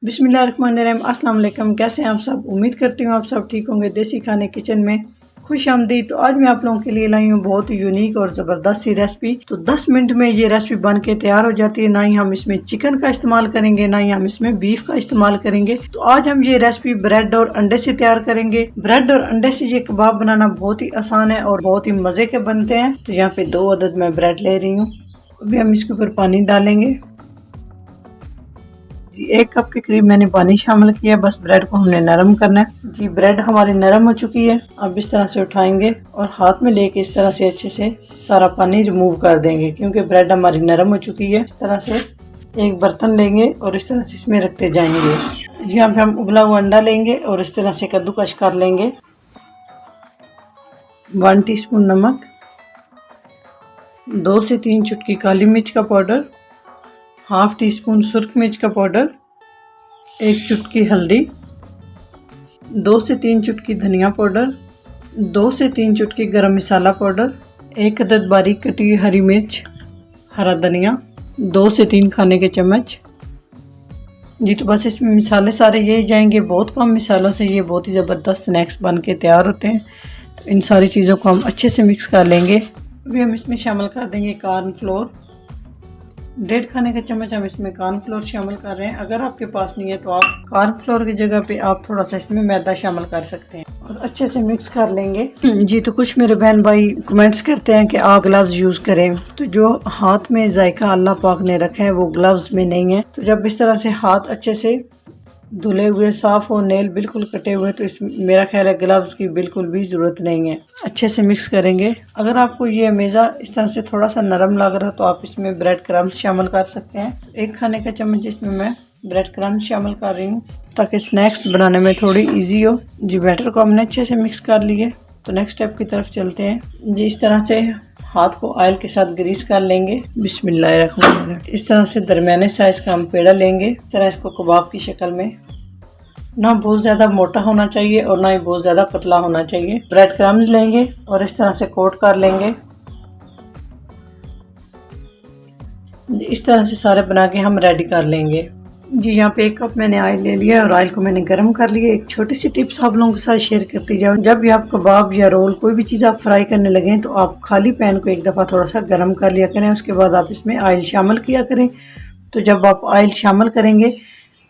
बिस्मिल्लाहिर्रहमानिर्रहीम। अस्सलाम वालेकुम। कैसे हैं आप सब? उम्मीद करती हूँ आप सब ठीक होंगे। देसी खाने किचन में खुश आमदीद। तो आज मैं आप लोगों के लिए लाई हूँ बहुत ही यूनिक और ज़बरदस्त सी रेसिपी। तो 10 मिनट में ये रेसिपी बन के तैयार हो जाती है। ना ही हम इसमें चिकन का इस्तेमाल करेंगे, ना ही हम इसमें बीफ का इस्तेमाल करेंगे। तो आज हम ये रेसिपी ब्रेड और अंडे से तैयार करेंगे। ब्रेड और अंडे से ये कबाब बनाना बहुत ही आसान है और बहुत ही मज़े के बनते हैं। तो यहाँ पे 2 अदद मैं ब्रेड ले रही हूँ। अभी हम इसके ऊपर पानी डालेंगे। 1 कप के करीब मैंने पानी शामिल किया। बस ब्रेड को हमने नरम करना है। जी ब्रेड हमारी नरम हो चुकी है। अब इस तरह से उठाएंगे और हाथ में लेके इस तरह से अच्छे से सारा पानी रिमूव कर देंगे, क्योंकि ब्रेड हमारी नरम हो चुकी है। इस तरह से एक बर्तन लेंगे और इस तरह से इसमें रखते जाएंगे। यहाँ पे हम उबला हुआ अंडा लेंगे और इस तरह से कद्दूकश कर लेंगे। 1 टीस्पून नमक, 2 से 3 चुटकी काली मिर्च का पाउडर, हाफ टी स्पून सुर्ख मिर्च का पाउडर, 1 चुटकी हल्दी, 2 से 3 चुटकी धनिया पाउडर, 2 से 3 चुटकी गरम मसाला पाउडर, 1 अदद बारीक कटी हुई हरी मिर्च, हरा धनिया, 2 से 3 खाने के चम्मच। जी तो बस इसमें मसाले सारे यही जाएंगे। बहुत कम मसालों से ये बहुत ही ज़बरदस्त स्नैक्स बन के तैयार होते हैं। तो इन सारी चीज़ों को हम अच्छे से मिक्स कर लेंगे। अभी हम इसमें शामिल कर देंगे कॉर्नफ्लोर। 1.5 खाने का चम्मच हम इसमें कॉर्नफ्लोर शामिल कर रहे हैं। अगर आपके पास नहीं है तो आप कॉर्नफ्लोर की जगह पे आप थोड़ा सा इसमें मैदा शामिल कर सकते हैं और अच्छे से मिक्स कर लेंगे। जी तो कुछ मेरे बहन भाई कमेंट्स करते हैं कि आप ग्लव्स यूज़ करें, तो जो हाथ में जायका अल्लाह पाक ने रखा है वो ग्लव्स में नहीं है। तो जब इस तरह से हाथ अच्छे से धुले हुए साफ हो, नेल बिल्कुल कटे हुए, तो इसमें मेरा ख्याल है ग्लव्स की बिल्कुल भी ज़रूरत नहीं है। अच्छे से मिक्स करेंगे। अगर आपको ये मेज़ा इस तरह से थोड़ा सा नरम लग रहा तो आप इसमें ब्रेड क्रम्स शामिल कर सकते हैं। 1 खाने का चम्मच इसमें मैं ब्रेड क्रम्स शामिल कर रही हूँ ताकि स्नैक्स बनाने में थोड़ी ईजी हो। जी बैटर को हमने अच्छे से मिक्स कर लिए। तो नेक्स्ट स्टेप की तरफ चलते हैं। जी इस तरह से हाथ को ऑयल के साथ ग्रीस कर लेंगे। बिस्मिल्लाहिर्रहमानिर्रहीम। इस तरह से दरमियाने साइज़ का हम पेड़ा लेंगे। इस तरह इसको कबाब की शक्ल में, ना बहुत ज़्यादा मोटा होना चाहिए और ना ही बहुत ज़्यादा पतला होना चाहिए। ब्रेड क्रम्स लेंगे और इस तरह से कोट कर लेंगे। इस तरह से सारे बना के हम रेडी कर लेंगे। जी यहाँ पे 1 कप मैंने ऑयल ले लिया और ऑयल को मैंने गर्म कर लिया। एक छोटी सी टिप्स आप लोगों के साथ शेयर करती जाऊँ। जब भी आप कबाब या रोल कोई भी चीज़ आप फ्राई करने लगें तो आप खाली पैन को एक दफ़ा थोड़ा सा गर्म कर लिया करें। उसके बाद आप इसमें ऑयल शामिल किया करें। तो जब आप ऑयल शामिल करेंगे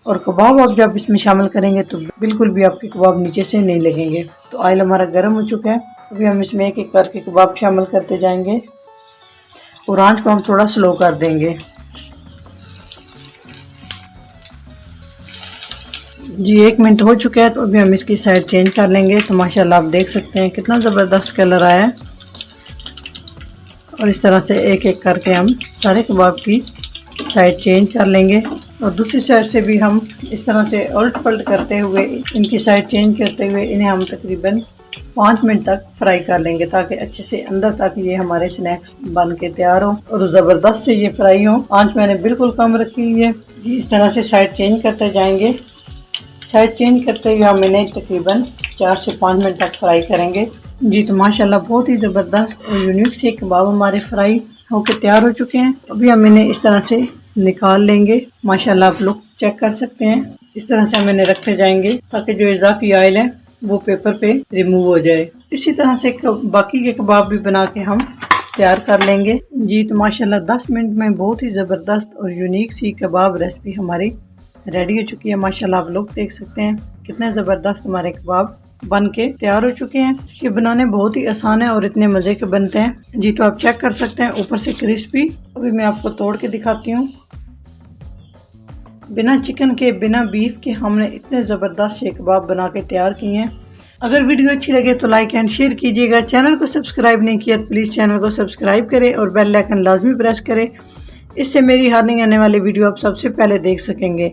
और कबाब आप जब इसमें शामिल करेंगे तो बिल्कुल भी आपके कबाब नीचे से नहीं लगेंगे। तो ऑयल हमारा गर्म हो चुका है। अभी हम इसमें एक एक करके कबाब शामिल करते जाएंगे और आंच को हम थोड़ा स्लो कर देंगे। जी 1 मिनट हो चुका है। तो अभी हम इसकी साइड चेंज कर लेंगे। तो माशाल्लाह आप देख सकते हैं कितना ज़बरदस्त कलर आया है। और इस तरह से एक एक करके हम सारे कबाब की साइड चेंज कर लेंगे और दूसरी साइड से भी हम इस तरह से उलट पलट करते हुए, इनकी साइड चेंज करते हुए इन्हें हम तकरीबन 5 मिनट तक फ्राई कर लेंगे ताकि अच्छे से अंदर तक ये हमारे स्नैक्स बन के तैयार हो और ज़बरदस्त से ये फ्राई हो। आंच मैंने बिल्कुल कम रखी हुई है। जी इस तरह से साइड चेंज करते जाएंगे। साइड चेंज करते हुए हम इन्हें तकरीबन 4 से 5 मिनट तक फ्राई करेंगे। जी तो माशाल्लाह बहुत ही ज़बरदस्त और यूनिक से कबाब हमारे फ्राई होकर तैयार हो चुके हैं। अभी हम इन्हें इस तरह से निकाल लेंगे। माशाल्लाह आप लोग चेक कर सकते हैं। इस तरह से हम इन्हें रखते जाएंगे ताकि जो इजाफी ऑयल है वो पेपर पे रिमूव हो जाए। इसी तरह से बाकी के कबाब भी बना के हम तैयार कर लेंगे। जी तो माशाल्लाह 10 मिनट में बहुत ही ज़बरदस्त और यूनिक सी कबाब रेसिपी हमारी रेडी हो चुकी है। माशाल्लाह आप लोग देख सकते हैं कितने ज़बरदस्त हमारे कबाब बन के तैयार हो चुके हैं। ये बनाने बहुत ही आसान है और इतने मज़े के बनते हैं। जी तो आप चेक कर सकते हैं ऊपर से क्रिस्पी। अभी मैं आपको तोड़ के दिखाती हूँ। बिना चिकन के, बिना बीफ के हमने इतने ज़बरदस्त ये कबाब बना के तैयार किए हैं। अगर वीडियो अच्छी लगे तो लाइक एंड शेयर कीजिएगा। चैनल को सब्सक्राइब नहीं किया तो प्लीज़ चैनल को सब्सक्राइब करें और बेल आइकन लाजमी प्रेस करें। इससे मेरी हर नई आने वाली वीडियो आप सबसे पहले देख सकेंगे।